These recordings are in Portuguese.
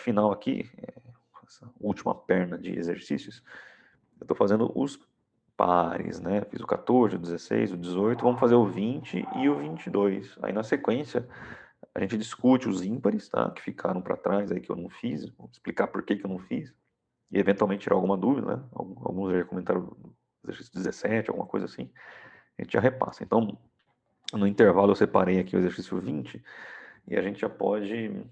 parte final aqui, essa última perna de exercícios, eu estou fazendo os pares, né? Fiz o 14, o 16, o 18, vamos fazer o 20 e o 22. Aí na sequência a gente discute os ímpares, tá? Que ficaram para trás aí que eu não fiz, vou explicar por que eu não fiz e eventualmente tirar alguma dúvida, né? Alguns já comentaram exercício 17, alguma coisa assim, a gente já repassa. Então, no intervalo eu separei aqui o exercício 20 e a gente já pode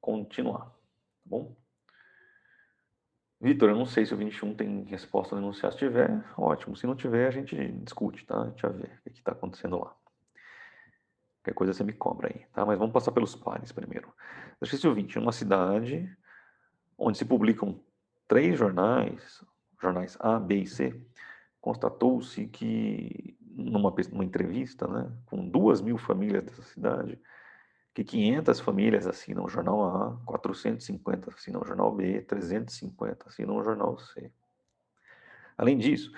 continuar, tá bom? Vitor, eu não sei se o 21 tem resposta no enunciado. Se tiver, ótimo. Se não tiver, a gente discute, tá? A gente já vê o que está acontecendo lá. Qualquer coisa você me cobra aí, tá? Mas vamos passar pelos pares primeiro. Exercício 20. Uma cidade onde se publicam 3 jornais, jornais A, B e C, constatou-se que, numa entrevista, né, com 2.000 famílias dessa cidade, que 500 famílias assinam o jornal A, 450 assinam o jornal B, 350 assinam o jornal C. Além disso,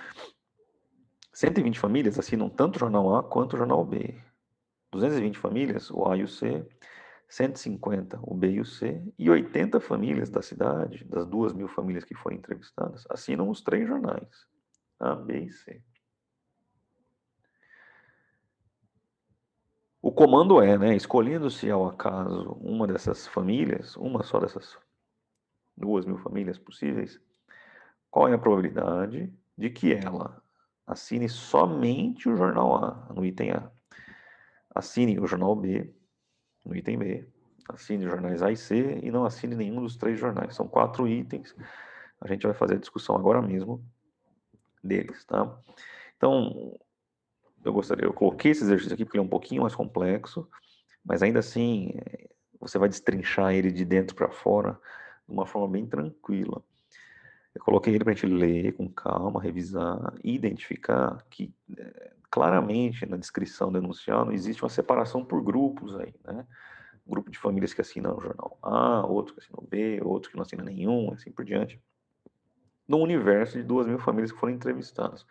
120 famílias assinam tanto o jornal A quanto o jornal B. 220 famílias, o A e o C, 150 o B e o C, e 80 famílias da cidade, das 2.000 famílias que foram entrevistadas, assinam os 3 jornais, A, B e C. O comando é, né, escolhendo-se ao acaso uma dessas famílias, uma só dessas 2.000 famílias possíveis, qual é a probabilidade de que ela assine somente o jornal A, no item A, assine o jornal B, no item B, assine os jornais A e C e não assine nenhum dos 3 jornais. São 4 itens, a gente vai fazer a discussão agora mesmo deles, tá? Então, eu coloquei esse exercício aqui porque ele é um pouquinho mais complexo, mas ainda assim você vai destrinchar ele de dentro para fora de uma forma bem tranquila. Eu coloquei ele para a gente ler com calma, revisar e identificar que claramente na descrição do enunciado existe uma separação por grupos aí, né? Um grupo de famílias que assinam o jornal A, outros que assinam B, outros que não assinam nenhum, assim por diante, no universo de 2.000 famílias que foram entrevistadas.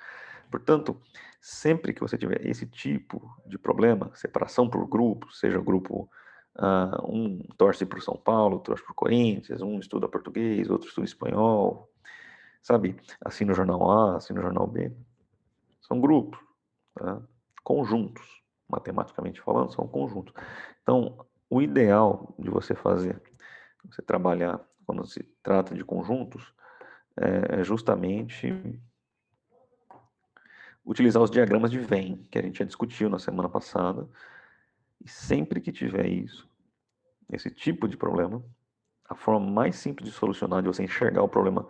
Portanto, sempre que você tiver esse tipo de problema, separação por grupos, seja o grupo um torce para o São Paulo, torce para o Corinthians, um estuda português, outro estuda espanhol, sabe? Assina o jornal A, assina o jornal B. São grupos, tá? Conjuntos, matematicamente falando, são conjuntos. Então, o ideal de você fazer, você trabalhar quando se trata de conjuntos, é justamente utilizar os diagramas de Venn, que a gente já discutiu na semana passada. E sempre que tiver isso, esse tipo de problema, a forma mais simples de solucionar, de você enxergar o problema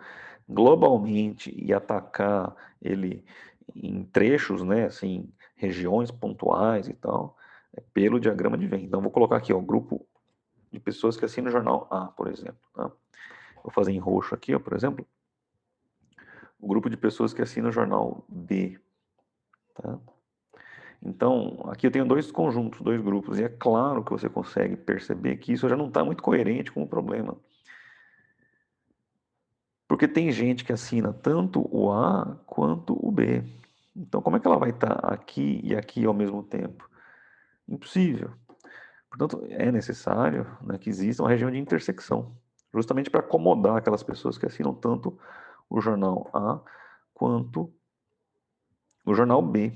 globalmente e atacar ele em trechos, né, assim, regiões pontuais e tal, é pelo diagrama de Venn. Então, vou colocar aqui, ó, o grupo de pessoas que assinam o jornal A, por exemplo. Tá? Vou fazer em roxo aqui, ó, por exemplo, o grupo de pessoas que assinam o jornal B. Tá? Então, aqui eu tenho 2 conjuntos, 2 grupos, e é claro que você consegue perceber que isso já não está muito coerente com o problema. Porque tem gente que assina tanto o A quanto o B. Então, como é que ela vai estar aqui e aqui ao mesmo tempo? Impossível. Portanto, é necessário, né, que exista uma região de intersecção, justamente para acomodar aquelas pessoas que assinam tanto o jornal A quanto o jornal B.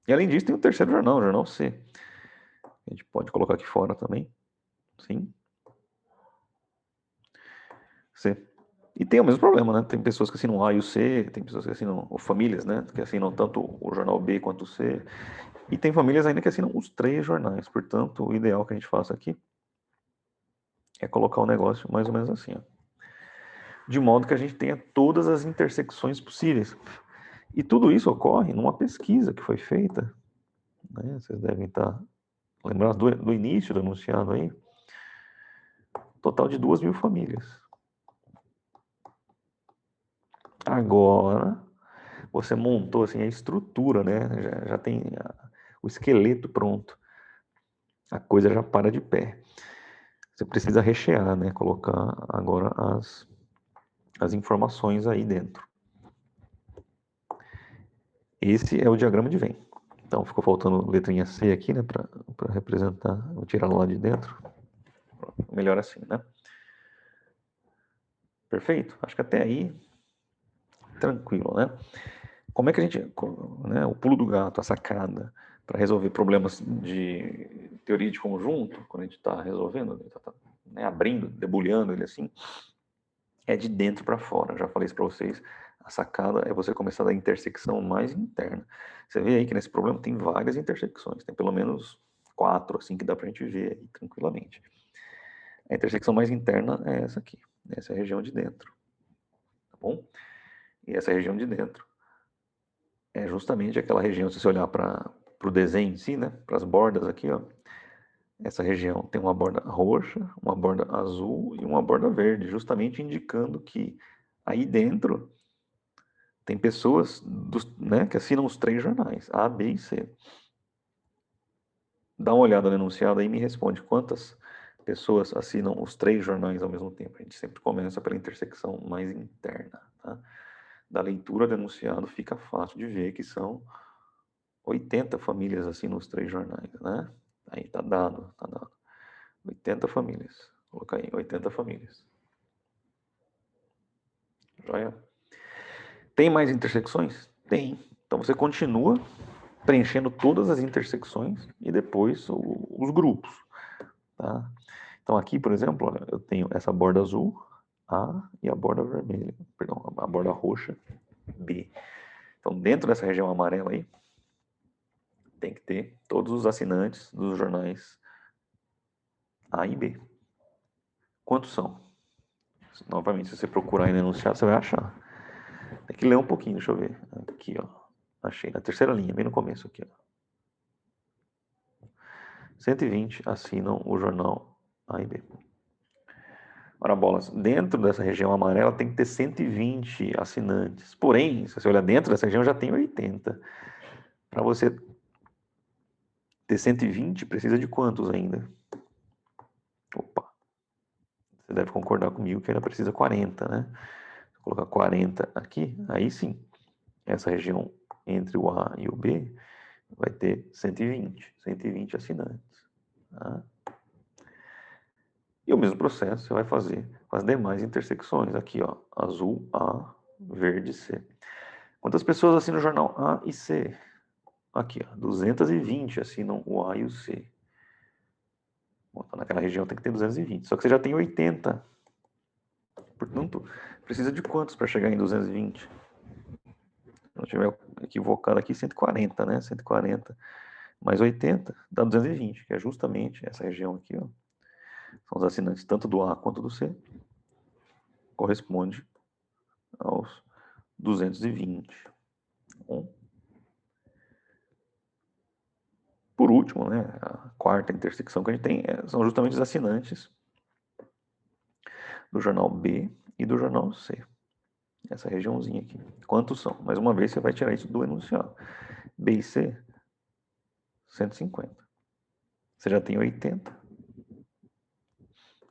E além disso, tem o terceiro jornal, o jornal C. A gente pode colocar aqui fora também. Sim. C. E tem o mesmo problema, né? Tem pessoas que assinam A e o C, tem pessoas que assinam, ou famílias, né? Que assinam tanto o jornal B quanto o C. E tem famílias ainda que assinam os 3 jornais. Portanto, o ideal que a gente faça aqui é colocar o negócio mais ou menos assim, ó. De modo que a gente tenha todas as intersecções possíveis. E tudo isso ocorre numa pesquisa que foi feita, né? Vocês devem estar lembrados do início do enunciado aí. Total de 2.000 famílias. Agora, você montou assim a estrutura, né? Já tem o esqueleto pronto. A coisa já para de pé. Você precisa rechear, né? Colocar agora as informações aí dentro. Esse é o diagrama de Venn. Então ficou faltando letrinha C aqui, né? Para representar. Vou tirar lá de dentro. Melhor assim, né? Perfeito? Acho que até aí, tranquilo, né? Como é que a gente, né, o pulo do gato, a sacada, para resolver problemas de teoria de conjunto, quando a gente está resolvendo, tá, né, abrindo, debulhando ele assim, é de dentro para fora. Já falei isso para vocês. A sacada é você começar da intersecção mais interna. Você vê aí que nesse problema tem várias intersecções, tem pelo menos 4, assim, que dá para a gente ver aí tranquilamente. A intersecção mais interna é essa aqui, essa é a região de dentro, tá bom? E essa região de dentro é justamente aquela região, se você olhar para o desenho em si, né, para as bordas aqui, ó, essa região tem uma borda roxa, uma borda azul e uma borda verde, justamente indicando que aí dentro tem pessoas né, que assinam os 3 jornais, A, B e C. Dá uma olhada no enunciado aí e me responde quantas pessoas assinam os 3 jornais ao mesmo tempo. A gente sempre começa pela intersecção mais interna. Tá? Da leitura do enunciado fica fácil de ver que são 80 famílias assinam os 3 jornais. Né? Aí tá dado, tá dado. 80 famílias. Vou colocar aí, 80 famílias. Joia? Tem mais intersecções? Tem. Então você continua preenchendo todas as intersecções e depois os grupos. Tá? Então aqui, por exemplo, eu tenho essa borda azul, A, e a borda vermelha, perdão, a borda roxa, B. Então dentro dessa região amarela aí, tem que ter todos os assinantes dos jornais A e B. Quantos são? Novamente, se você procurar aí no enunciado, você vai achar. Tem que ler um pouquinho, deixa eu ver. Aqui, ó. Achei, na terceira linha, bem no começo aqui, ó. 120 assinam o jornal A e B. Ora bolas, dentro dessa região amarela tem que ter 120 assinantes. Porém, se você olhar dentro dessa região, já tem 80. Para você ter 120, precisa de quantos ainda? Opa, você deve concordar comigo que ainda precisa 40, né? Vou colocar 40 aqui, aí sim, essa região entre o A e o B vai ter 120 assinantes. Tá? E o mesmo processo você vai fazer com as demais intersecções. Aqui, ó, azul A, verde C. Quantas pessoas assinam o jornal A e C? Aqui, ó, 220 assinam o A e o C. Bom, então naquela região tem que ter 220. Só que você já tem 80. Portanto, precisa de quantos para chegar em 220? Se não estiver equivocado aqui, 140, né? 140 mais 80 dá 220, que é justamente essa região aqui, ó. São os assinantes tanto do A quanto do C. Corresponde aos 220. Bom, por último, né, a quarta intersecção que a gente tem são justamente os assinantes do jornal B e do jornal C. Essa regiãozinha aqui. Quantos são? Mais uma vez, você vai tirar isso do enunciado. B e C, 150. Você já tem 80.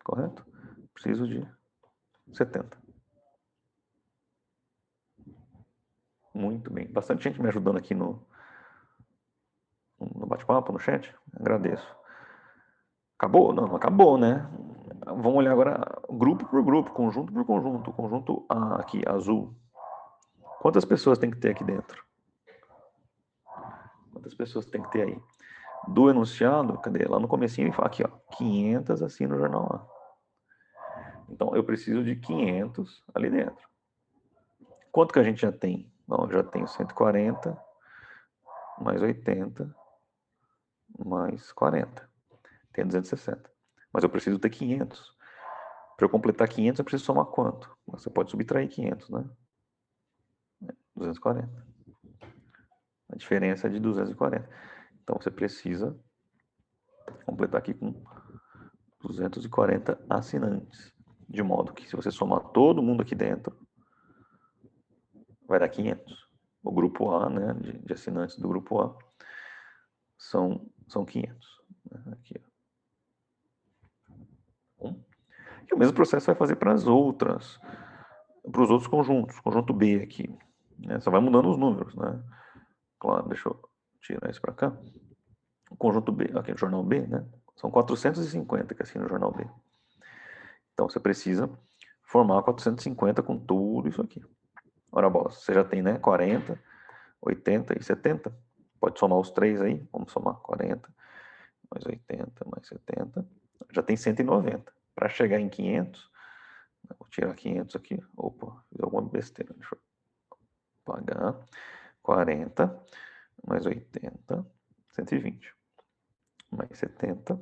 Correto? Preciso de 70. Muito bem. Bastante gente me ajudando aqui no bate-papo, no chat. Agradeço. Acabou? Não, não acabou, né? Vamos olhar agora grupo por grupo, conjunto por conjunto. Conjunto A aqui, azul. Quantas pessoas tem que ter aqui dentro? Quantas pessoas tem que ter aí? Do enunciado, cadê? Lá no comecinho ele fala aqui, ó, 500 assim no jornal A. Então eu preciso de 500 ali dentro. Quanto que a gente já tem? Não, eu já tenho 140 mais 80 mais 40. Tem 260. Mas eu preciso ter 500. Para eu completar 500, eu preciso somar quanto? Você pode subtrair 500, né? 240. A diferença é de 240. Então você precisa completar aqui com 240 assinantes. De modo que se você somar todo mundo aqui dentro, vai dar 500. O grupo A, né, de assinantes do grupo A, são 500. Aqui, ó. E o mesmo processo vai fazer para os outros conjuntos. Conjunto B aqui. Né? Só vai mudando os números, né? Claro, deixa eu tirar isso para cá. O conjunto B, aqui, o jornal B, né? São 450 que assina o jornal B. Então você precisa formar 450 com tudo isso aqui. Ora bola, você já tem, né, 40, 80 e 70. Pode somar os três aí. Vamos somar 40, mais 80, mais 70. Já tem 190. Para chegar em 500, vou tirar 500 aqui. Opa, fiz alguma besteira. Deixa eu pagar. 40, mais 80, 120. Mais 70,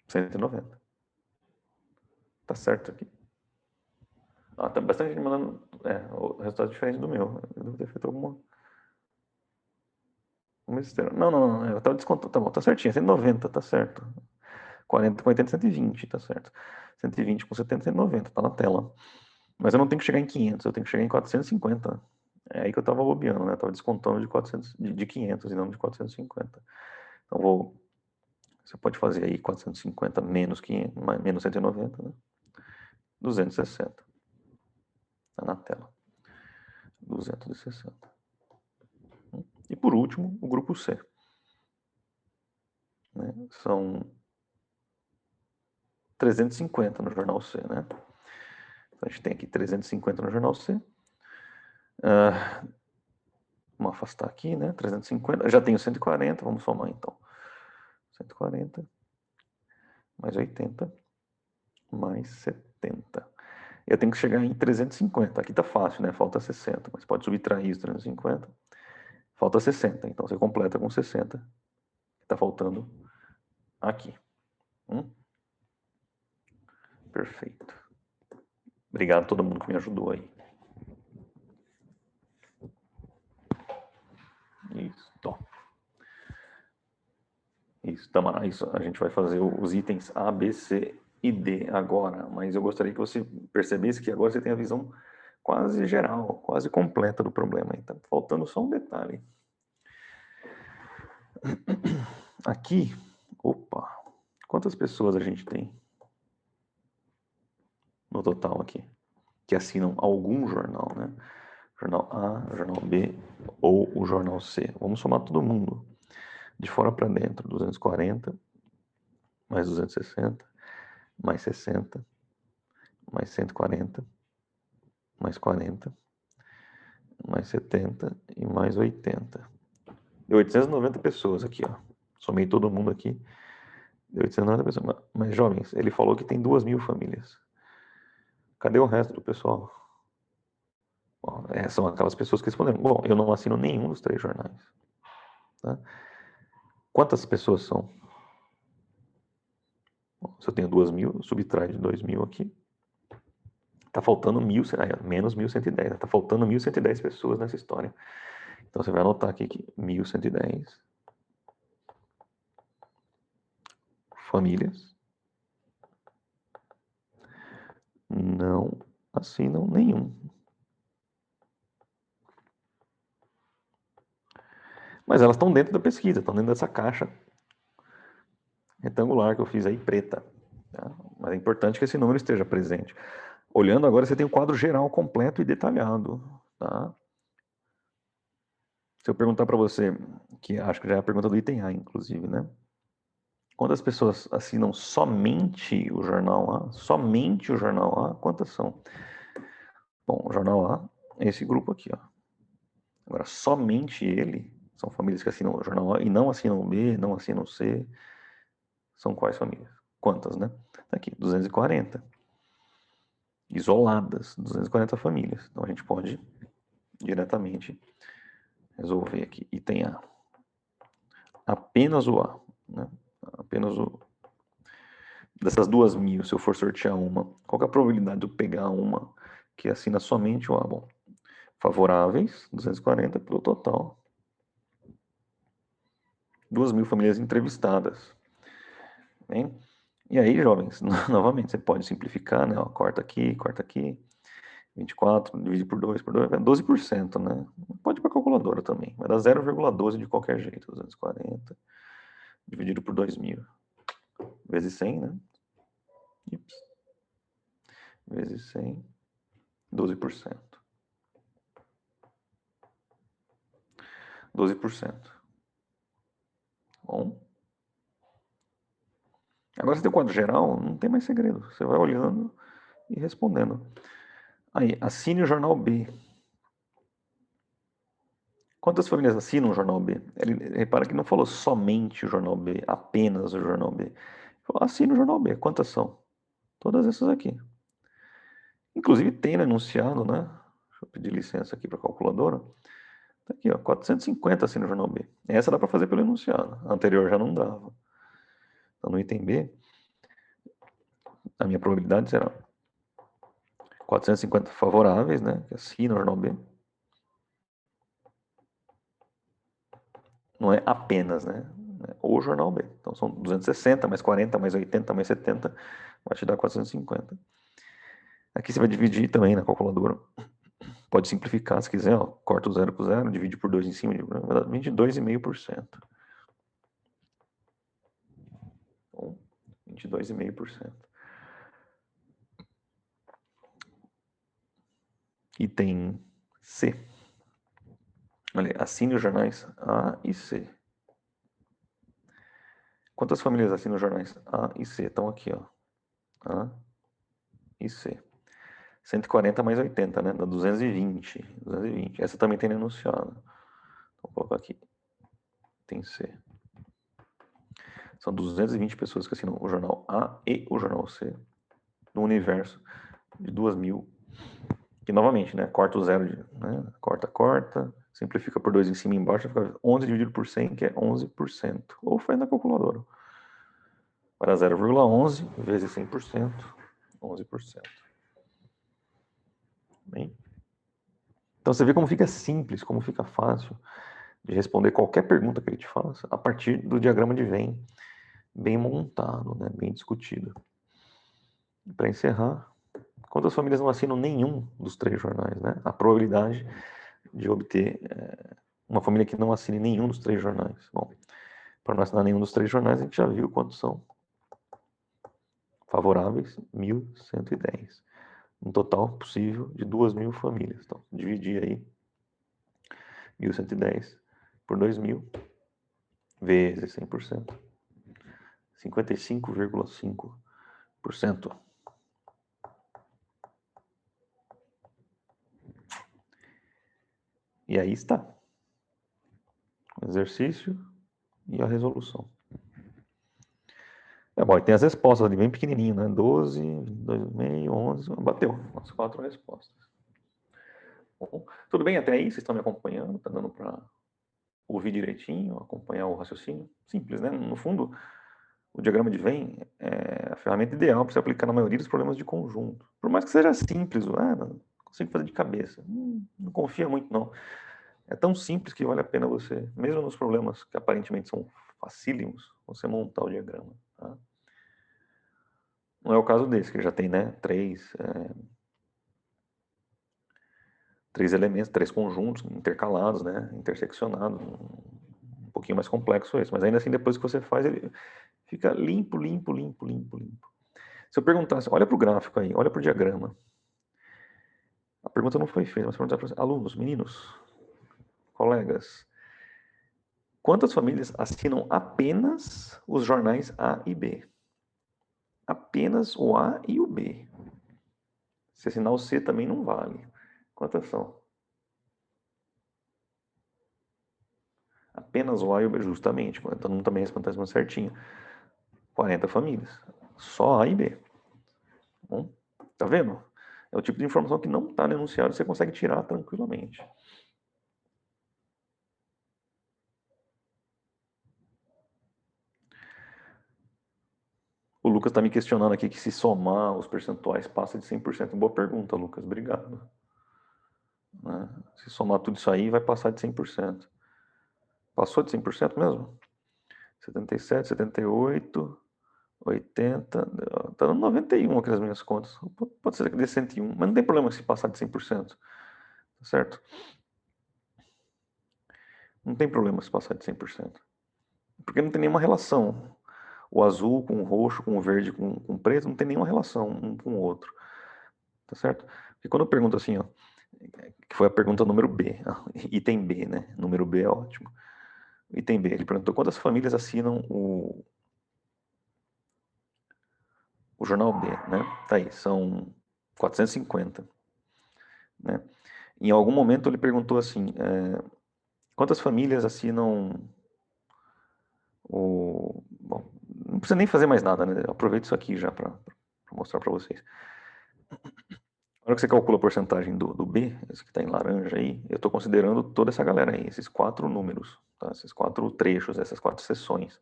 190. Tá certo aqui. Ah, tá bastante gente mandando. O resultado é diferente do meu. Eu devo ter feito alguma besteira. Não. Eu tava descontando. Tá bom, tá certinho. 190, tá certo. 40 com 80, 120, tá certo. 120 com 70, 190, tá na tela. Mas eu não tenho que chegar em 500, eu tenho que chegar em 450. É aí que eu tava bobeando, né? Eu tava descontando de 400, de 500 e não de 450. Então você pode fazer aí 450 menos 500, menos 190, né? 260. Tá na tela. 260. E por último, o grupo C. Né? São 350 no jornal C, né? Então a gente tem aqui 350 no jornal C. Vamos afastar aqui, né? 350. Já tenho 140, vamos somar então. 140 mais 80 mais 70. Eu tenho que chegar em 350. Aqui tá fácil, né? Falta 60, mas pode subtrair os 350. Falta 60, então você completa com 60. Tá faltando aqui. Perfeito. Obrigado a todo mundo que me ajudou aí. Isso, top. Isso, a gente vai fazer os itens A, B, C e D agora, mas eu gostaria que você percebesse que agora você tem a visão quase geral, quase completa do problema. Então, faltando só um detalhe. Aqui, opa, quantas pessoas a gente tem no total aqui que assinam algum jornal, né? Jornal A, jornal B ou o jornal C. Vamos somar todo mundo. De fora para dentro, 240, mais 260, mais 60, mais 140, mais 40, mais 70 e mais 80. Deu 890 pessoas aqui, ó. Somei todo mundo aqui. Deu 890 pessoas. Mas, jovens, ele falou que tem 2.000 famílias. Cadê o resto do pessoal? Bom, são aquelas pessoas que responderam. Bom, eu não assino nenhum dos 3 jornais. Tá? Quantas pessoas são? Bom, se eu tenho 2.000, subtrai de 2.000 aqui. Tá faltando 1.000, menos 1.110. Tá faltando 1.110 pessoas nessa história. Então você vai anotar aqui que 1.110 famílias não assinam nenhum. Mas elas estão dentro da pesquisa, estão dentro dessa caixa retangular que eu fiz aí, preta. Tá? Mas é importante que esse número esteja presente. Olhando agora, você tem o quadro geral completo e detalhado. Tá? Se eu perguntar para você, que acho que já é a pergunta do item A, inclusive, né? Quantas pessoas assinam somente o jornal A? Somente o jornal A? Quantas são? Bom, o jornal A é esse grupo aqui, ó. Agora, somente ele, são famílias que assinam o jornal A e não assinam o B, não assinam o C. São quais famílias? Quantas, né? Tá aqui, 240. Isoladas, 240 famílias. Então a gente pode diretamente resolver aqui. Item A. Apenas o A. Né? Apenas o. Dessas 2.000, se eu for sortear uma, qual é a probabilidade de eu pegar uma que assina somente o A? Bom, favoráveis, 240 pelo total. 2.000 famílias entrevistadas. Bem, e aí, jovens, novamente, você pode simplificar, né? Ó, corta aqui, 24, divide por 2, é 12%, né? Pode ir para a calculadora também, vai dar 0,12 de qualquer jeito, 240, dividido por 2.000, vezes 100, né? Ips. Vezes 100, 12%. 12%. Bom. Agora você tem o quadro geral, não tem mais segredo. Você vai olhando e respondendo. Aí, assine o jornal B. Quantas famílias assinam o jornal B? Ele repara que não falou somente o jornal B, apenas o jornal B. Ele falou, assine o jornal B. Quantas são? Todas essas aqui. Inclusive tem no enunciado, né? Deixa eu pedir licença aqui para a calculadora. Tá aqui, ó, 450 assina o jornal B. Essa dá para fazer pelo enunciado. A anterior já não dava. Então no item B, a minha probabilidade será 450 favoráveis, né? Que assinam o jornal B. Não é apenas, né? O jornal B. Então são 260, mais 40, mais 80, mais 70, vai te dar 450. Aqui você vai dividir também na calculadora. Pode simplificar se quiser, ó. Corta o zero com zero, divide por 2 em cima, vai dar 22,5%. Então, 22,5%. Item C. Olha, assine os jornais A e C. Quantas famílias assinam os jornais A e C? Estão aqui, ó. A e C. 140 mais 80, né? Dá 220. 220. Essa também tem no enunciado. Então, vou colocar aqui. Tem C. São 220 pessoas que assinam o jornal A e o jornal C. No universo de 2.000. E novamente, né? Corta o zero, né? Corta. Simplifica por 2 em cima e embaixo. Fica 11 dividido por 100, que é 11%. Ou faz na calculadora. Vai dar 0,11 vezes 100%. 11%. Bem? Então você vê como fica simples, como fica fácil de responder qualquer pergunta que ele te faça a partir do diagrama de Venn bem montado, né, bem discutido. Para encerrar, quantas famílias não assinam nenhum dos 3 jornais? Né? A probabilidade de obter uma família que não assine nenhum dos 3 jornais. Bom, para não assinar nenhum dos 3 jornais, a gente já viu quantos são. Favoráveis, 1.110. Um total possível de 2.000 famílias. Então, dividir aí 1.110 por 2.000 vezes 100%. 55,5%. E aí está. O exercício e a resolução. É bom, e tem as respostas ali bem pequenininho, né? 12, 2,5, 11, bateu as 4 respostas. Bom, tudo bem até aí? Vocês estão me acompanhando? Tá dando para ouvir direitinho, acompanhar o raciocínio? Simples, né? No fundo, o diagrama de Venn é a ferramenta ideal para você aplicar na maioria dos problemas de conjunto. Por mais que seja simples, não consigo fazer de cabeça. Não confia muito, não. É tão simples que vale a pena você, mesmo nos problemas que aparentemente são facílimos, você montar o diagrama. Tá? Não é o caso desse, que já tem, né, três elementos, 3 conjuntos intercalados, né, interseccionados. Um pouquinho mais complexo esse, mas ainda assim, depois que você faz, ele fica limpo. Se eu perguntasse, olha para o gráfico aí, olha para o diagrama. A pergunta não foi feita, mas se eu perguntar para alunos, meninos, colegas, quantas famílias assinam apenas os jornais A e B? Apenas o A e o B. Se assinar o C também não vale. Quantas são? Apenas o A e o B, justamente. Todo mundo também respondeu certinho. 40 famílias. Só A e B. Bom, tá vendo? É o tipo de informação que não está no enunciado e você consegue tirar tranquilamente. O Lucas está me questionando aqui que se somar os percentuais passa de 100%. Boa pergunta, Lucas. Obrigado. Né? Se somar tudo isso aí, vai passar de 100%. Passou de 100% mesmo? 77, 78, 80, tá dando 91 aqui nas minhas contas. Pode ser que dê 101, mas não tem problema se passar de 100%. Tá certo? Não tem problema se passar de 100%. Porque não tem nenhuma relação. O azul com o roxo, com o verde, com o preto, não tem nenhuma relação um com o outro. Tá certo? Porque quando eu pergunto assim, ó, que foi a pergunta número B, item B, né? Número B é ótimo. Item B, ele perguntou quantas famílias assinam o jornal B, né? Tá aí, são 450, né? Em algum momento ele perguntou assim, quantas famílias assinam Bom, não precisa nem fazer mais nada, né? Eu aproveito isso aqui já para mostrar para vocês. Na hora que você calcula a porcentagem do B, esse que está em laranja aí, eu estou considerando toda essa galera aí, esses 4 números, tá? Esses 4 trechos, essas 4 seções.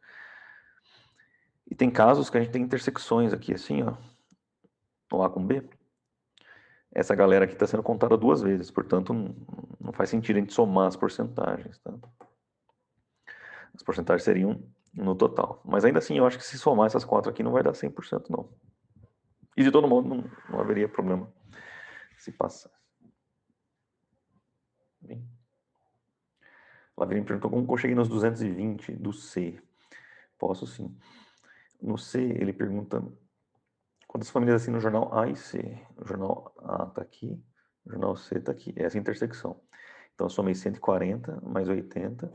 E tem casos que a gente tem intersecções aqui, assim, ó, no A com B. Essa galera aqui está sendo contada 2 vezes, portanto, não faz sentido a gente somar as porcentagens, tá? As porcentagens seriam no total. Mas ainda assim, eu acho que se somar essas 4 aqui não vai dar 100%, não. E de todo modo, não haveria problema se passasse. Bem. Lavrini perguntou como eu cheguei nos 220 do C. Posso sim. No C, ele pergunta quantas famílias assim no jornal A e C. O jornal A está aqui, o jornal C está aqui. Essa intersecção. Então, eu somei 140 mais 80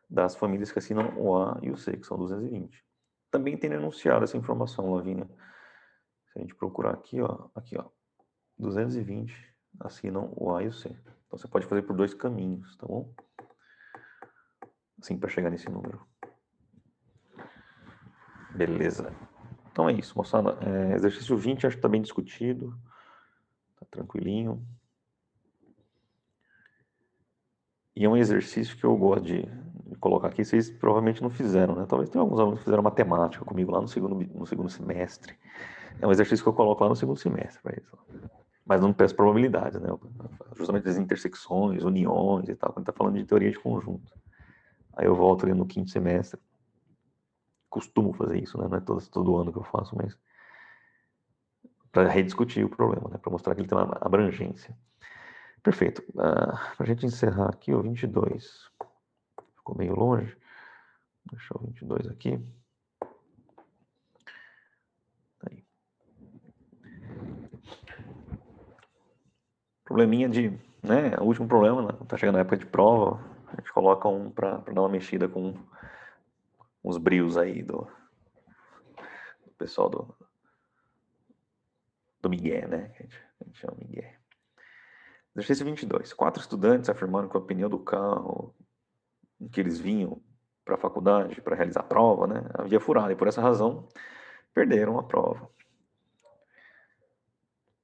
das famílias que assinam o A e o C, que são 220. Também tem enunciado essa informação, Lavínia. Se a gente procurar aqui, ó, 220 assinam o A e o C. Então, você pode fazer por 2 caminhos, tá bom? Assim, para chegar nesse número. Beleza. Então é isso, moçada. Exercício 20 acho que está bem discutido. Tá tranquilinho. E é um exercício que eu gosto de colocar aqui. Vocês provavelmente não fizeram, né? Talvez tenha alguns alunos que fizeram matemática comigo lá no segundo semestre. É um exercício que eu coloco lá no segundo semestre para eles. Mas não peço probabilidades, né? Justamente as intersecções, uniões e tal, quando está falando de teoria de conjunto. Aí eu volto ali no quinto semestre. Costumo fazer isso, né? Não é todo ano que eu faço, mas para rediscutir o problema, né? Para mostrar que ele tem uma abrangência. Perfeito. Para a gente encerrar aqui, o 22 ficou meio longe. Deixa o 22 aqui. Aí. Probleminha de, né? O último problema, né? Tá chegando a época de prova, a gente coloca um para dar uma mexida com os brios aí do pessoal do Miguel, né? Que a gente chama Miguel. Exercício 22. 4 estudantes afirmaram que o pneu do carro em que eles vinham para a faculdade para realizar a prova, né, havia furado e por essa razão perderam a prova.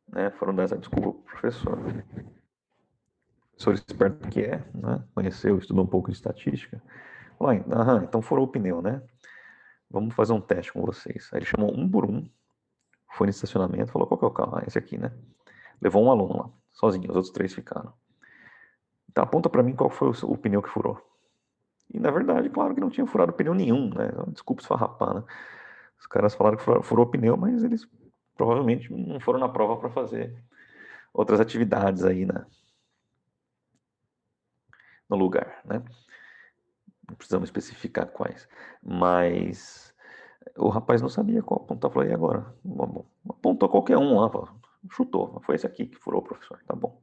Né, foram dar essa desculpa para o professor. O professor esperto que é, né, conheceu, estudou um pouco de estatística. Falou, então furou o pneu, né? Vamos fazer um teste com vocês. Aí ele chamou um por um, foi no estacionamento, falou, qual que é o carro? Esse aqui, né? Levou um aluno lá, sozinho, os outros 3 ficaram. Então aponta para mim qual foi o pneu que furou. E na verdade, claro que não tinha furado pneu nenhum, né? Desculpa esfarrapar, né? Os caras falaram que furou pneu, mas eles provavelmente não foram na prova para fazer outras atividades aí no lugar, né? Não precisamos especificar quais. Mas o rapaz não sabia qual apontar. Falou, e agora? Bom, apontou qualquer um lá, chutou. Foi esse aqui que furou, professor. Tá bom.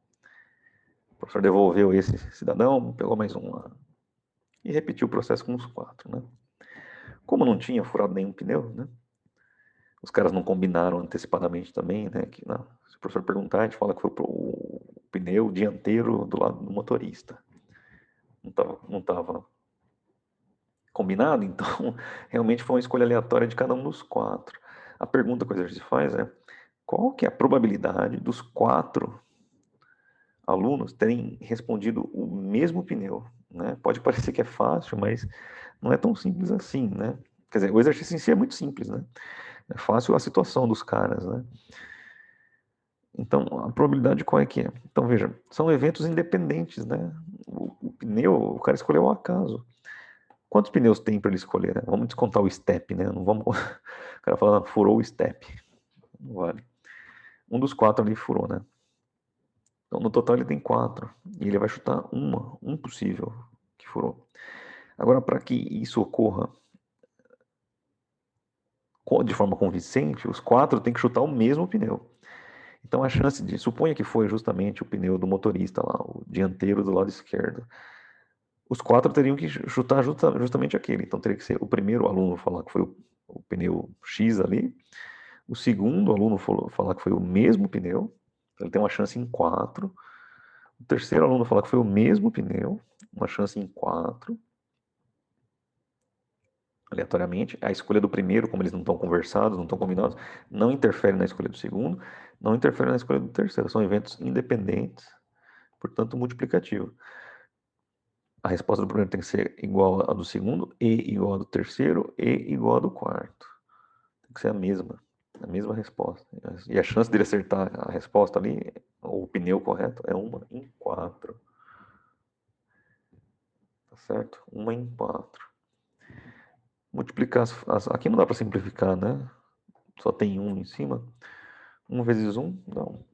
O professor devolveu esse cidadão, pegou mais um lá. E repetiu o processo com os 4, né? Como não tinha furado nenhum pneu, né? Os caras não combinaram antecipadamente também, né? Que, não, se o professor perguntar, a gente fala que foi o pneu dianteiro do lado do motorista. Não tava combinado, então realmente foi uma escolha aleatória de cada um dos 4. A pergunta que o exercício faz é qual que é a probabilidade dos 4 alunos terem respondido o mesmo pneu, né? Pode parecer que é fácil, mas não é tão simples assim, né? Quer dizer, o exercício em si é muito simples, né? É fácil a situação dos caras, né? Então, a probabilidade qual é que é? Então, veja, são eventos independentes, né? O pneu, o cara escolheu ao acaso. Quantos pneus tem para ele escolher, né? Vamos descontar o step, né? Não vamos... O cara fala, furou o step. Não vale. Um dos 4 ali furou, né? Então, no total ele tem 4. E ele vai chutar um possível que furou. Agora, para que isso ocorra de forma convincente, os 4 têm que chutar o mesmo pneu. Então, a chance de... Suponha que foi justamente o pneu do motorista lá, o dianteiro do lado esquerdo. os 4 teriam que chutar justamente aquele. Então teria que ser o primeiro aluno falar que foi o pneu X ali, o segundo aluno falar que foi o mesmo pneu, ele tem uma chance em 4. O terceiro aluno falar que foi o mesmo pneu, uma chance em 4. Aleatoriamente. A escolha do primeiro, como eles não estão conversados, não estão combinados, não interfere na escolha do segundo, não interfere na escolha do terceiro. São eventos independentes, portanto multiplicativo. A resposta do primeiro tem que ser igual à do segundo, e igual à do terceiro, e igual à do quarto. Tem que ser a mesma resposta. E a chance dele acertar a resposta ali, ou o pneu correto, é 1 em 4. Tá certo? 1 em 4. Multiplicar aqui não dá para simplificar, né? Só tem 1 em cima. 1 vezes 1, não.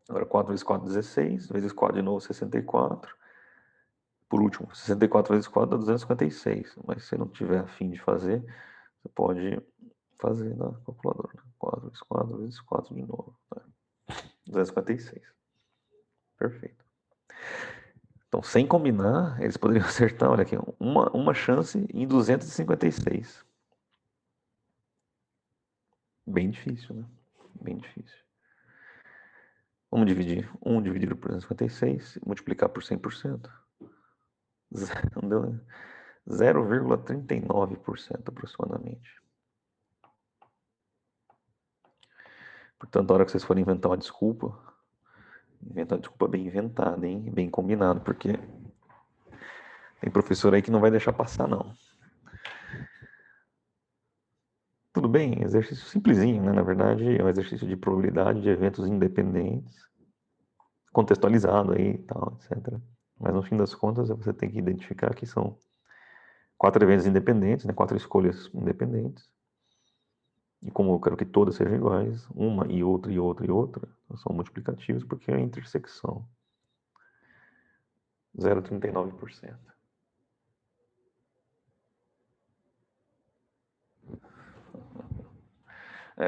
Agora 4 vezes 4, 16. Vezes 4 de novo, 64. Por último, 64 vezes 4 dá 256. Mas se você não tiver a fim de fazer, você pode fazer na calculadora. 4 vezes 4 vezes 4 de novo. 256. Perfeito. Então, sem combinar, eles poderiam acertar, olha aqui, uma chance em 256. Bem difícil, né? Bem difícil. Vamos dividir 1 dividido por 256, multiplicar por 100%. Não deu, né? 0,39% aproximadamente. Portanto, a hora que vocês forem inventar uma desculpa, inventa uma desculpa bem inventada, hein? Bem combinado, porque tem professor aí que não vai deixar passar, não. Tudo bem, exercício simplesinho, né? Na verdade, é um exercício de probabilidade de eventos independentes, contextualizado aí e tal, etc. Mas no fim das contas, você tem que identificar que são 4 eventos independentes, né? 4 escolhas independentes. E como eu quero que todas sejam iguais, uma e outra e outra e outra, são multiplicativos porque é a intersecção. 0,39%.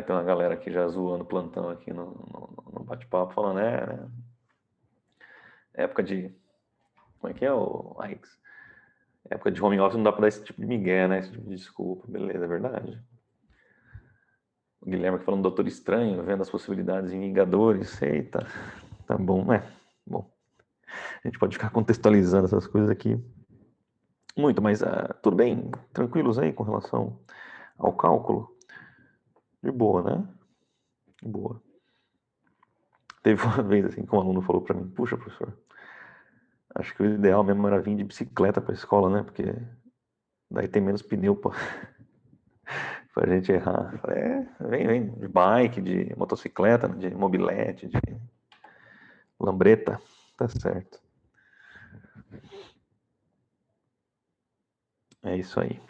Tem uma galera aqui já zoando plantão aqui no bate-papo, falando, né? Época de... Como é que é, o Alex? Época de home office não dá pra dar esse tipo de migué, né? Esse tipo de desculpa. Beleza, é verdade. O Guilherme aqui falando do Doutor Estranho, vendo as possibilidades em Vingadores. Eita, tá bom, bom. A gente pode ficar contextualizando essas coisas aqui muito, mas tudo bem, tranquilos aí com relação ao cálculo? De boa, né? De boa. Teve uma vez assim que um aluno falou pra mim, puxa, professor, acho que o ideal mesmo era vir de bicicleta pra escola, né? Porque daí tem menos pneu pra gente errar. Eu falei, vem, de bike, de motocicleta, de mobilete, de lambreta, tá certo. É isso aí.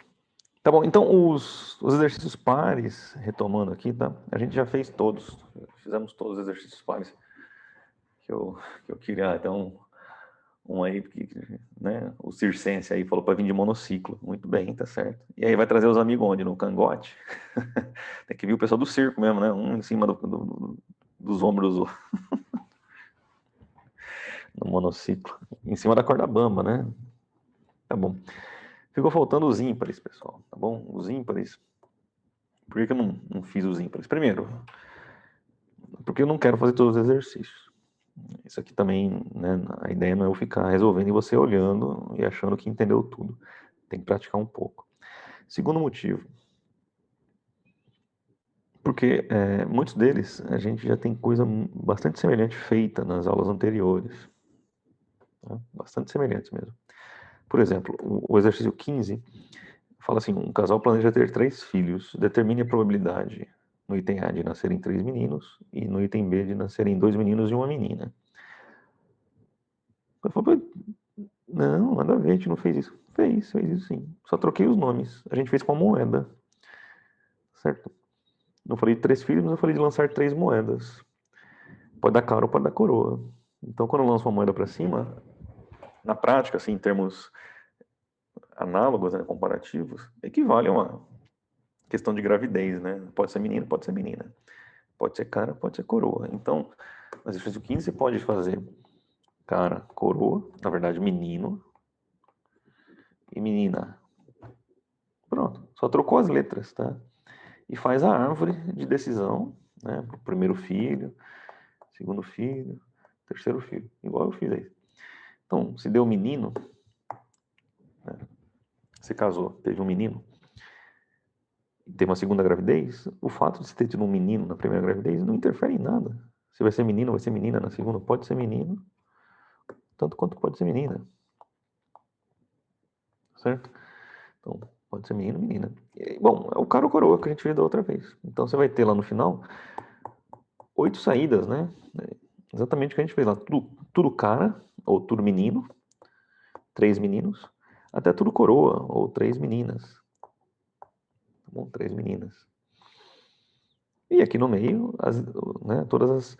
Tá bom, então os exercícios pares, retomando aqui, tá? A gente já fez todos, fizemos todos os exercícios pares que eu queria. Então, um aí, né? O circense aí falou para vir de monociclo. Muito bem, tá certo. E aí vai trazer os amigos onde? No cangote? Tem que vir o pessoal do circo mesmo, né? Um em cima dos ombros do no monociclo. Em cima da corda bamba, né? Tá bom. Ficou faltando os ímpares, pessoal. Tá bom? Os ímpares. Por que eu não fiz os ímpares? Primeiro, porque eu não quero fazer todos os exercícios. Isso aqui também, né, a ideia não é eu ficar resolvendo e você olhando e achando que entendeu tudo. Tem que praticar um pouco. Segundo motivo, porque muitos deles a gente já tem coisa bastante semelhante feita nas aulas anteriores. Tá? Bastante semelhantes mesmo. Por exemplo, o exercício 15 fala assim, um casal planeja ter 3 filhos, determine a probabilidade no item A de nascerem 3 meninos e no item B de nascerem 2 meninos e uma menina. Eu falei, não, nada a ver, a gente não fez isso. Fez isso sim. Só troquei os nomes. A gente fez com a moeda. Certo? Não falei de 3 filhos, mas eu falei de lançar 3 moedas. Pode dar cara ou pode dar coroa. Então, quando eu lanço uma moeda para cima, na prática, assim, em termos análogos, né, comparativos, equivale a uma questão de gravidez, né? Pode ser menino, pode ser menina. Pode ser cara, pode ser coroa. Então, no exercício 15 você pode fazer cara, coroa, na verdade menino, e menina. Pronto, só trocou as letras, tá? E faz a árvore de decisão, né? Pro primeiro filho, segundo filho, terceiro filho, igual eu fiz aí. Então, se deu menino, né? Você casou, teve um menino, e teve uma segunda gravidez, o fato de você ter tido um menino na primeira gravidez não interfere em nada. Se vai ser menino, vai ser menina na segunda, pode ser menino, tanto quanto pode ser menina, certo? Então, pode ser menino, menina. E, bom, é o cara ou coroa que a gente viu da outra vez. Então, você vai ter lá no final 8 saídas, né? Exatamente o que a gente fez lá. Tudo cara, ou tudo menino, 3 meninos, até tudo coroa, ou 3 meninas. Tá bom? 3 meninas. E aqui no meio, né, todas as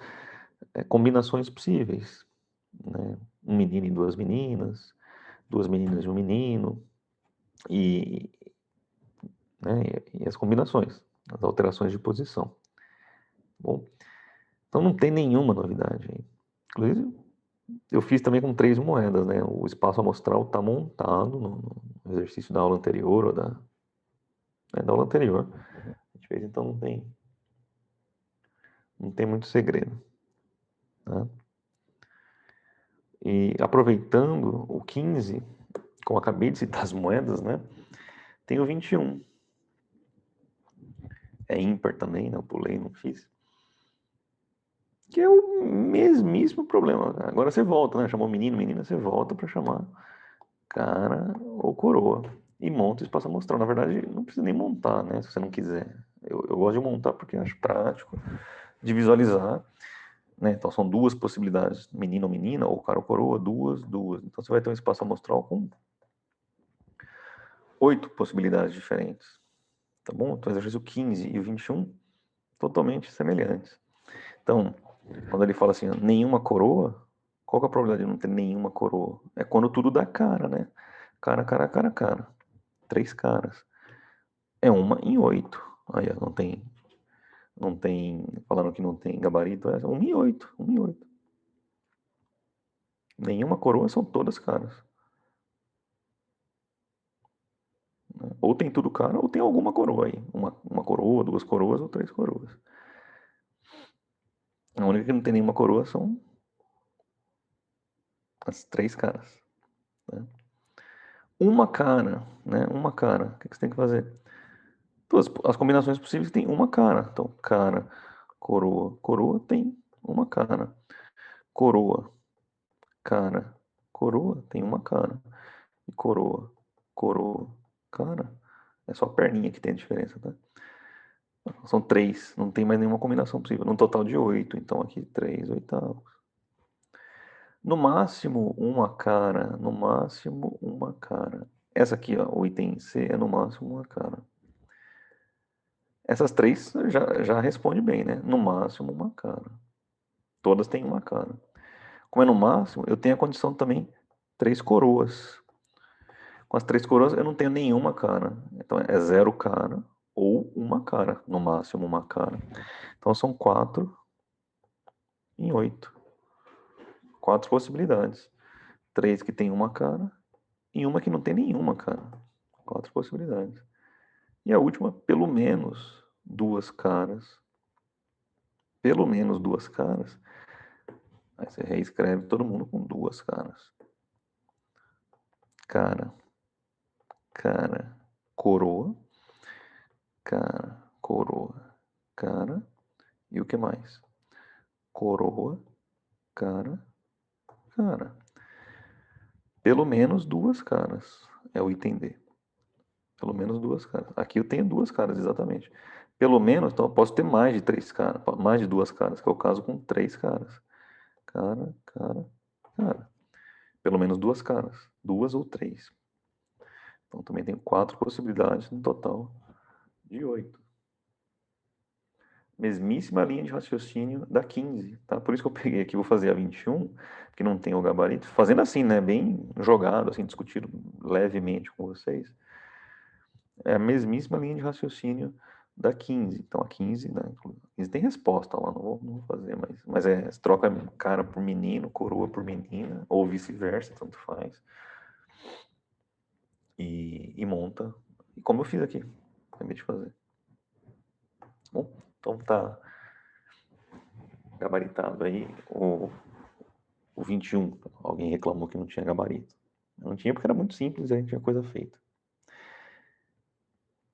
combinações possíveis. Né? Um menino e 2 meninas, 2 meninas e um menino, e, né, e as combinações, as alterações de posição. Tá bom? Então não tem nenhuma novidade aí. Inclusive, eu fiz também com 3 moedas, né? O espaço amostral está montado no exercício da aula anterior, ou da aula anterior. A gente fez, então não tem muito segredo. Tá? E aproveitando o 15, como acabei de citar as moedas, né? Tem o 21. É ímpar também, né? Eu pulei, não fiz. Que é o mesmíssimo problema. Agora você volta, né? Chamou menino, menina, você volta para chamar cara ou coroa. E monta o espaço amostral. Na verdade, não precisa nem montar, né? Se você não quiser. Eu gosto de montar porque acho prático de visualizar. Né? Então são 2 possibilidades, menino ou menina, ou cara ou coroa, 2. Então você vai ter um espaço amostral com 8 possibilidades diferentes. Tá bom? Então o exercício 15 e o 21, totalmente semelhantes. Então, quando ele fala assim, nenhuma coroa, qual que é a probabilidade de não ter nenhuma coroa? É quando tudo dá cara, né? Cara, cara, cara, cara. 3 caras. É 1 em 8. Aí, ó, não tem, falando que não tem gabarito, é 1 em 8, 1 em 8. Nenhuma coroa, são todas caras. Né? Ou tem tudo cara, ou tem alguma coroa aí. Uma coroa, 2 coroas ou 3 coroas. A única que não tem nenhuma coroa são as 3 caras. Né? Uma cara, né? Uma cara. O que você tem que fazer? Todas as combinações possíveis tem uma cara. Então, cara, coroa, coroa tem uma cara. Coroa, cara, coroa tem uma cara. E coroa, coroa, cara. É só a perninha que tem a diferença, tá? São 3, não tem mais nenhuma combinação possível. Num total de 8, então aqui 3 oitavos. No máximo uma cara, no máximo uma cara. Essa aqui, ó, o item C é no máximo uma cara. Essas 3 já responde bem, né? No máximo uma cara. Todas têm uma cara. Como é no máximo, eu tenho a condição também 3 coroas. Com as 3 coroas eu não tenho nenhuma cara. Então é 0 cara ou uma cara. No máximo uma cara. Então são 4 em 8. 4 possibilidades. 3 que tem uma cara e uma que não tem nenhuma cara. 4 possibilidades. E a última, pelo menos 2 caras. Pelo menos 2 caras. Aí você reescreve todo mundo com 2 caras. Cara, cara, coroa, cara, coroa, cara, e o que mais? Coroa, cara, cara. Pelo menos 2 caras é o item D. Pelo menos 2 caras. Aqui eu tenho 2 caras, exatamente. Pelo menos, então eu posso ter mais de 3 caras, mais de 2 caras, que é o caso com 3 caras. Cara, cara, cara. Pelo menos 2 caras. 2 ou 3. Então também tenho 4 possibilidades no total de 8. Mesmíssima linha de raciocínio da 15, tá? Por isso que eu peguei aqui, vou fazer a 21, que não tem o gabarito. Fazendo assim, né? Bem jogado, assim, discutido levemente com vocês. É a mesmíssima linha de raciocínio da 15. Então a 15, né? A 15 tem resposta lá, não vou fazer, mas você troca cara por menino, coroa por menina, ou vice-versa, tanto faz. e monta, e como eu fiz aqui, acabei de fazer. Bom, então tá gabaritado aí o 21. Alguém reclamou que não tinha gabarito. Não tinha porque era muito simples, aí tinha coisa feita.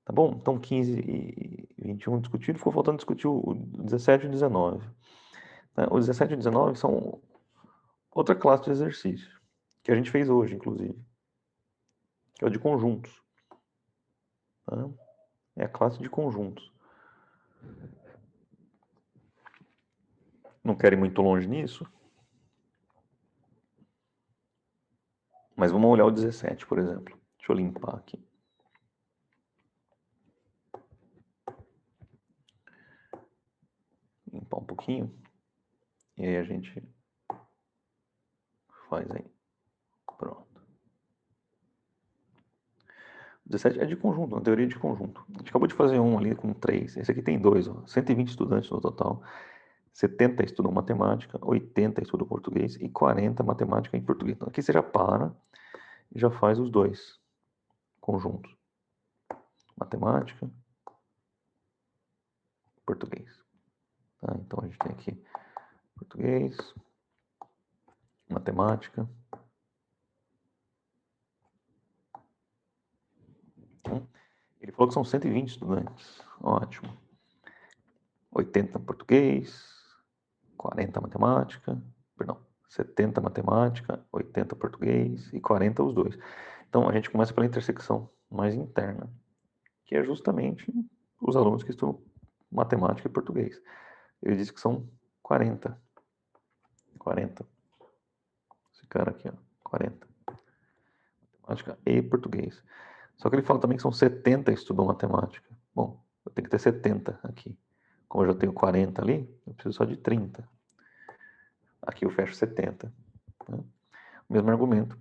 Tá bom? Então 15 e 21 discutido, ficou faltando discutir o 17 e o 19. O 17 e o 19 são outra classe de exercício, que a gente fez hoje, inclusive, que é o de conjuntos. Tá? É a classe de conjuntos. Não quero ir muito longe nisso, mas vamos olhar o 17, por exemplo. Deixa eu limpar aqui. Limpar um pouquinho. E aí a gente faz aí. Pronto. 17 é de conjunto, uma teoria de conjunto. A gente acabou de fazer um ali com 3. Esse aqui tem 2, ó. 120 estudantes no total. 70 estudam matemática, 80 estudam português e 40 matemática em português. Então aqui você já para e já faz os dois conjuntos. Matemática, português. Tá? Então a gente tem aqui português, matemática. Ele falou que são 120 estudantes. Ótimo. 80 português, 40 matemática, perdão, 70 matemática, 80 português e 40 os dois. Então a gente começa pela intersecção mais interna, que é justamente os alunos que estudam matemática e português. Ele diz que são 40. 40. Esse cara aqui, ó, 40. Matemática e português. Só que ele fala também que são 70 que estudam matemática. Bom, eu tenho que ter 70 aqui. Como eu já tenho 40 ali, eu preciso só de 30. Aqui eu fecho 70. Né? O mesmo argumento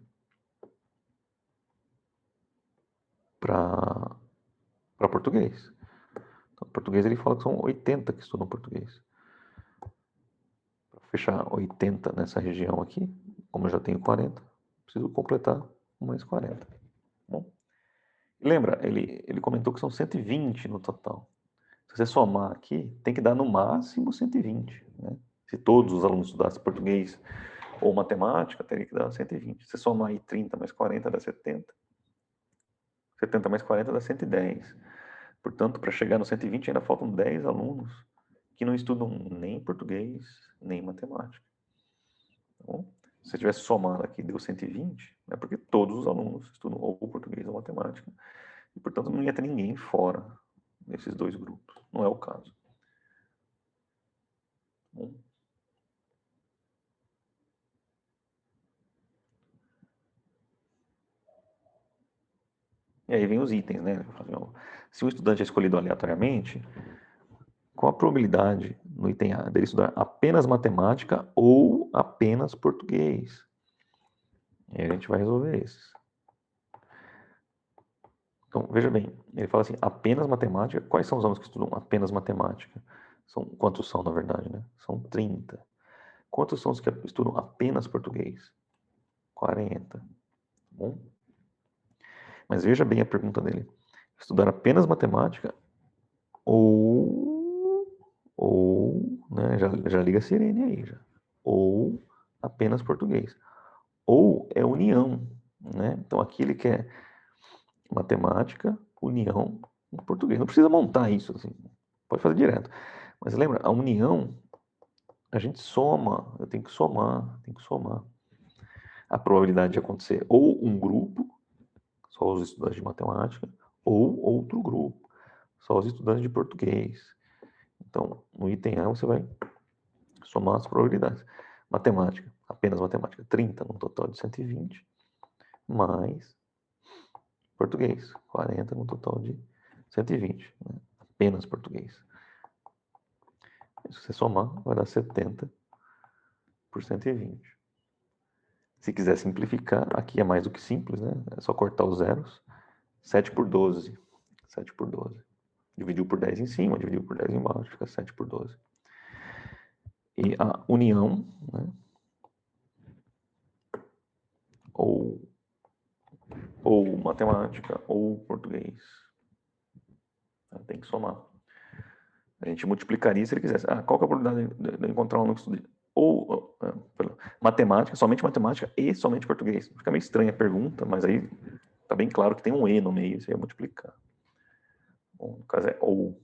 para português. Então, português ele fala que são 80 que estudam português. Para fechar 80 nessa região aqui, como eu já tenho 40, preciso completar mais 40. Bom, lembra, ele comentou que são 120 no total. Se você somar aqui, tem que dar no máximo 120. Né? Se todos os alunos estudassem português ou matemática, teria que dar 120. Se você somar aí 30 mais 40 dá 70. 70 mais 40 dá 110. Portanto, para chegar no 120 ainda faltam 10 alunos que não estudam nem português, nem matemática. Então, se você tivesse somado aqui deu 120, é porque todos os alunos estudam ou português ou matemática. E, portanto, não ia ter ninguém fora desses dois grupos. Não é o caso. Bom, e aí vem os itens, né? Se um estudante é escolhido aleatoriamente, qual a probabilidade no item A dele estudar apenas matemática ou apenas português? E aí a gente vai resolver esses. Então, veja bem, ele fala assim, apenas matemática. Quais são os alunos que estudam apenas matemática? Quantos são, na verdade, né? São 30. Quantos são os que estudam apenas português? 40. Bom? Mas veja bem a pergunta dele. Estudar apenas matemática ou, né, já liga a sirene aí, já. Ou apenas português. Ou é união, né? Então aqui ele quer matemática, união, português. Não precisa montar isso, assim. Pode fazer direto. Mas lembra, a união, a gente soma. Eu tenho que somar, a probabilidade de acontecer ou um grupo, só os estudantes de matemática, ou outro grupo, só os estudantes de português. Então, no item A você vai somar as probabilidades. Matemática, apenas matemática, 30 no total de 120, mais português, 40 no total de 120, né? Apenas português. Se você somar, vai dar 70 por 120. Se quiser simplificar, aqui é mais do que simples, né? É só cortar os zeros. 7 por 12. 7 por 12. Dividiu por 10 em cima, dividiu por 10 embaixo, fica 7 por 12. E a união, né? Ou ou matemática, ou português. Tem que somar. A gente multiplicaria se ele quisesse. Qual que é a probabilidade de encontrar um aluno que estude ou matemática, somente matemática e somente português? Fica meio estranha a pergunta, mas aí tá bem claro que tem um E no meio, você ia multiplicar. Bom, no caso é ou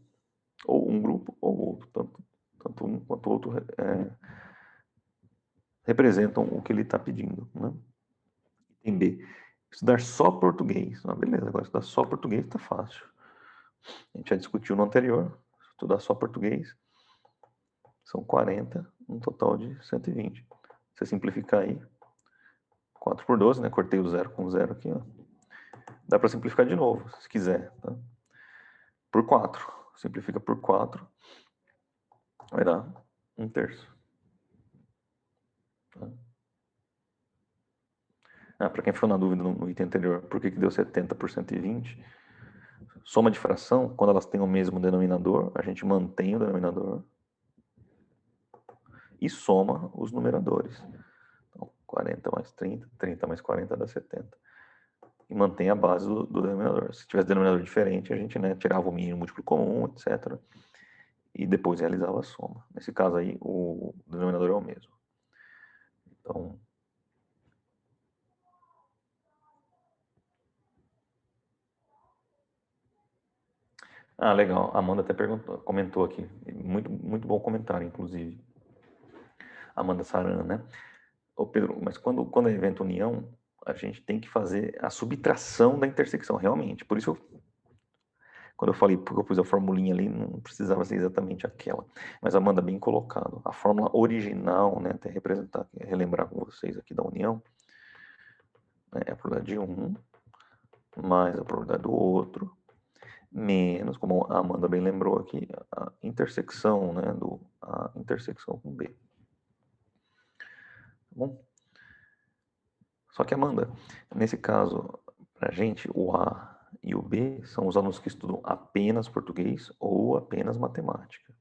um grupo ou outro, tanto um quanto o outro representam o que ele está pedindo. Né? Em B, estudar só português. Beleza, agora estudar só português está fácil. A gente já discutiu no anterior, estudar só português são 40, um total de 120. Você simplificar aí, 4 por 12, né? Cortei o 0 com 0 aqui, ó. Dá para simplificar de novo, se quiser. Tá? Por 4. Simplifica por 4. Vai dar 1/3. Tá? Para quem ficou na dúvida no item anterior, por que deu 70 por 120? Soma de fração, quando elas têm o mesmo denominador, a gente mantém o denominador e soma os numeradores. Então, 40 mais 30, 30 mais 40 dá 70. E mantém a base do denominador. Se tivesse denominador diferente, a gente tirava o mínimo, múltiplo comum, etc. E depois realizava a soma. Nesse caso aí, o denominador é o mesmo. Então, legal. A Amanda até comentou aqui. Muito, muito bom comentário, inclusive. Amanda Sarana, né? Ô Pedro, mas quando é evento união, a gente tem que fazer a subtração da intersecção, realmente. Por isso, quando eu falei, porque eu pus a formulinha ali, não precisava ser exatamente aquela. Mas Amanda, bem colocado. A fórmula original, né, até representar, relembrar com vocês aqui da união, né, é a probabilidade de um mais a probabilidade do outro, menos, como a Amanda bem lembrou aqui, a intersecção, né, a intersecção com B. Tá bom? Só que, Amanda, nesse caso, para a gente, o A e o B são os alunos que estudam apenas português ou apenas matemática.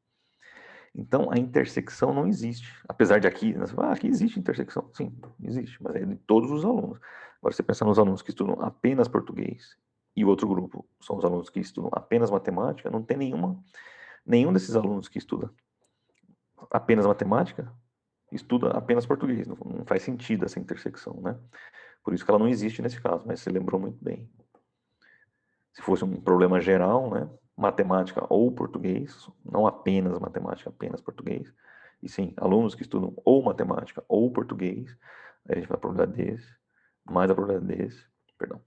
Então, a intersecção não existe. Apesar de aqui, aqui existe intersecção. Sim, existe, mas é de todos os alunos. Agora, você pensa nos alunos que estudam apenas português e o outro grupo são os alunos que estudam apenas matemática, não tem nenhum desses alunos que estuda apenas matemática estuda apenas português. Não faz sentido essa intersecção, né? Por isso que ela não existe nesse caso, mas você lembrou muito bem. Se fosse um problema geral, né? Matemática ou português, não apenas matemática, apenas português, e sim, alunos que estudam ou matemática ou português, aí a gente vai a probabilidade desse, mais a probabilidade desse, perdão,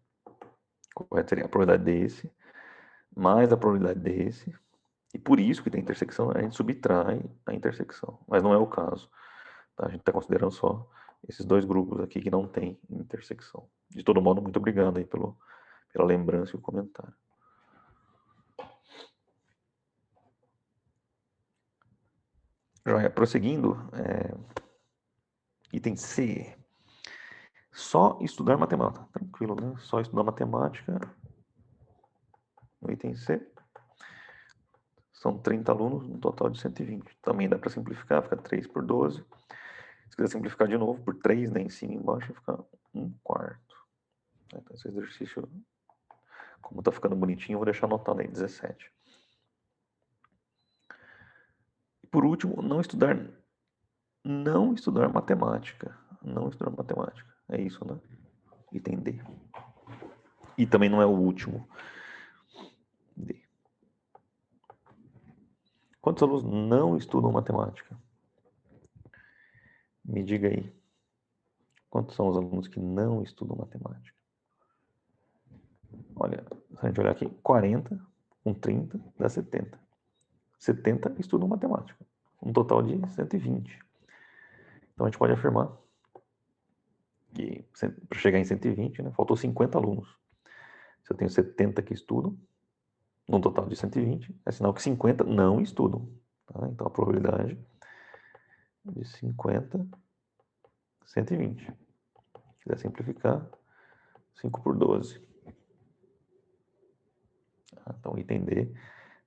correto seria a probabilidade desse, mais a probabilidade desse, e por isso que tem intersecção, a gente subtrai a intersecção, mas não é o caso. Tá? A gente está considerando só esses dois grupos aqui que não tem intersecção. De todo modo, muito obrigado aí pela lembrança e o comentário. Joia, prosseguindo, item C. Só estudar matemática. Tranquilo, né? Só estudar matemática. No item C. São 30 alunos, um total de 120. Também dá para simplificar, fica 3 por 12. Se quiser simplificar de novo, por 3, né, em cima e embaixo, fica 1/4. Então, esse exercício, como está ficando bonitinho, eu vou deixar anotado aí, 17. E por último, não estudar matemática. Não estudar matemática. É isso, né? Item D. E também não é o último. D. Quantos alunos não estudam matemática? Me diga aí. Quantos são os alunos que não estudam matemática? Olha, se a gente olhar aqui, 40 com 30 dá 70. 70 estudam matemática. Um total de 120. Então a gente pode afirmar que para chegar em 120, né, faltou 50 alunos. Se eu tenho 70 que estudam, num total de 120, é sinal que 50 não estudam. Tá? Então a probabilidade de 50, 120. Se quiser simplificar, 5 por 12. Então, item D,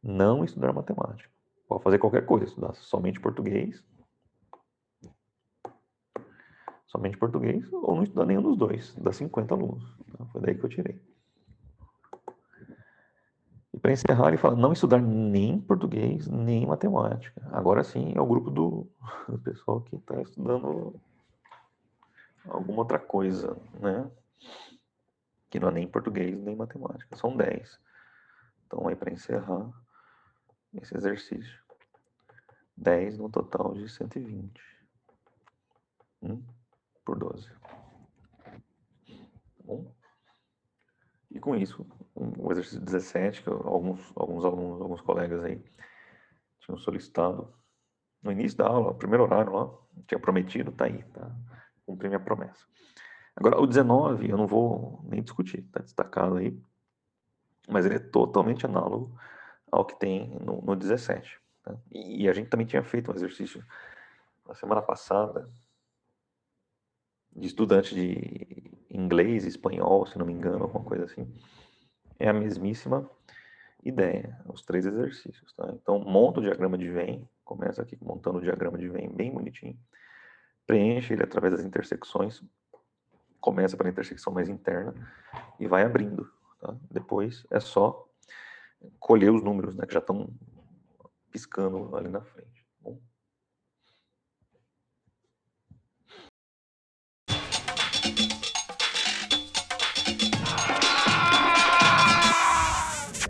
não estudar matemática. Pode fazer qualquer coisa, estudar somente português, somente português, ou não estudar nenhum dos dois, dá 50 alunos. Tá? Foi daí que eu tirei. E para encerrar, ele fala, não estudar nem português, nem matemática. Agora sim é o grupo do pessoal que está estudando alguma outra coisa, né? Que não é nem português, nem matemática. São 10. Então aí para encerrar esse exercício. 10 no total de 120. Por 12. Bom? E com isso, o exercício 17, que alguns alunos, alguns colegas aí tinham solicitado no início da aula, o primeiro horário lá, tinha prometido, tá aí, tá? Cumpri minha promessa. Agora, o 19 eu não vou nem discutir, tá destacado aí, mas ele é totalmente análogo ao que tem no 17. Tá? E a gente também tinha feito um exercício na semana passada de estudante de inglês, espanhol, se não me engano, alguma coisa assim. É a mesmíssima ideia, os 3 exercícios, tá? Então, monta o diagrama de Venn, começa aqui montando o diagrama de Venn bem bonitinho, preenche ele através das intersecções, começa pela intersecção mais interna e vai abrindo, tá? Depois é só colher os números, né, que já estão piscando ali na frente.